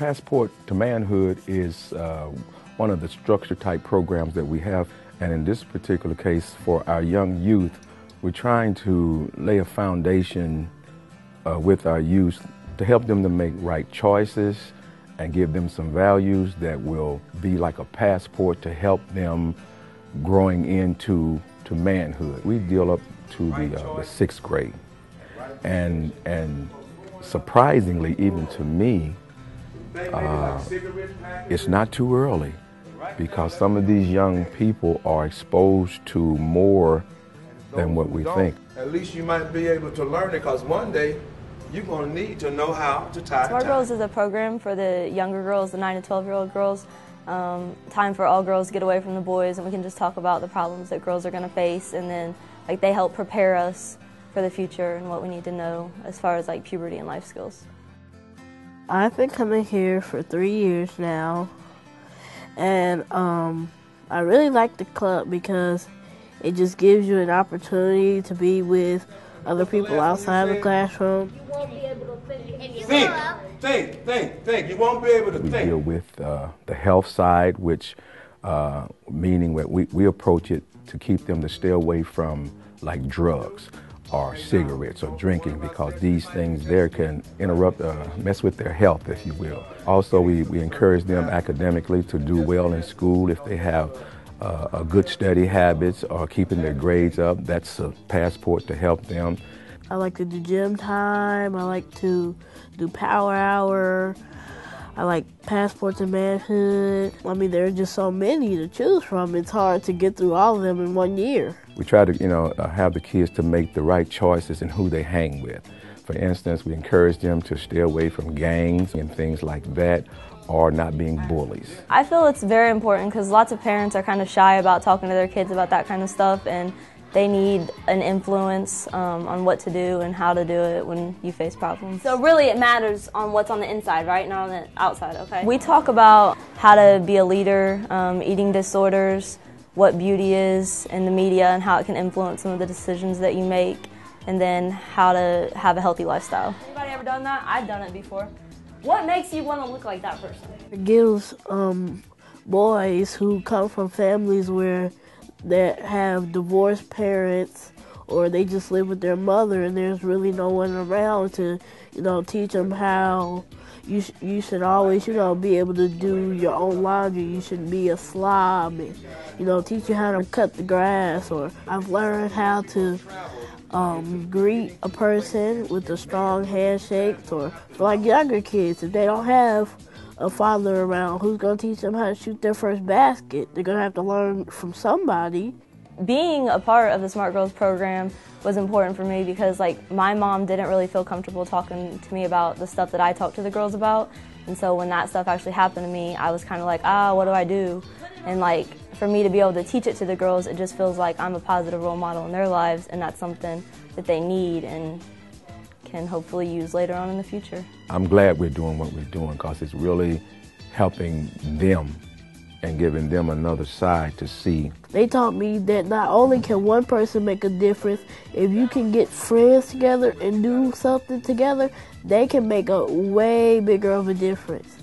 Passport to Manhood is one of the structure type programs that we have, and in this particular case for our young youth, we're trying to lay a foundation with our youth to help them to make right choices and give them some values that will be like a passport to help them growing into manhood. We deal up to the sixth grade, and surprisingly, even to me, it's not too early, because some of these young people are exposed to more than what we think. At least you might be able to learn it, because one day you're going to need to know how to tie a tie. SMART Girls is a program for the younger girls, the 9 to 12-year-old girls. Time for all girls to get away from the boys, and we can just talk about the problems that girls are going to face, and then they help prepare us for the future and what we need to know as far as puberty and life skills. I've been coming here for 3 years now, and I really like the club because it just gives you an opportunity to be with other people outside the classroom. You won't be able to think. You won't be able to think. We deal with the health side, which meaning that we approach it to keep them to stay away from drugs or cigarettes or drinking, because these things there can interrupt, mess with their health, if you will. Also, we encourage them academically to do well in school if they have a good study habits or keeping their grades up. That's a passport to help them. I like to do gym time. I like to do power hour. I like Passport to Manhood. I mean, there are just so many to choose from. It's hard to get through all of them in 1 year. We try to, have the kids to make the right choices in who they hang with. For instance, we encourage them to stay away from gangs and things like that, or not being bullies. I feel it's very important because lots of parents are kind of shy about talking to their kids about that kind of stuff, and they need an influence on what to do and how to do it when you face problems. So really it matters on what's on the inside, right? Not on the outside, okay? We talk about how to be a leader, eating disorders, what beauty is in the media and how it can influence some of the decisions that you make, and then how to have a healthy lifestyle. Anybody ever done that? I've done it before. What makes you want to look like that person? It gives boys who come from families where they have divorced parents, or they just live with their mother and there's really no one around to, teach them how you should always, be able to do your own laundry. You shouldn't be a slob, and, teach you how to cut the grass. Or I've learned how to greet a person with a strong handshake. Or for younger kids, if they don't have a father around, who's going to teach them how to shoot their first basket? They're going to have to learn from somebody. Being a part of the SMART Girls program was important for me because my mom didn't really feel comfortable talking to me about the stuff that I talked to the girls about. And so when that stuff actually happened to me, I was kind of what do I do? And for me to be able to teach it to the girls, it just feels like I'm a positive role model in their lives, and that's something that they need and can hopefully use later on in the future. I'm glad we're doing what we're doing, because it's really helping them and giving them another side to see. They taught me that not only can one person make a difference, if you can get friends together and do something together, they can make a way bigger of a difference.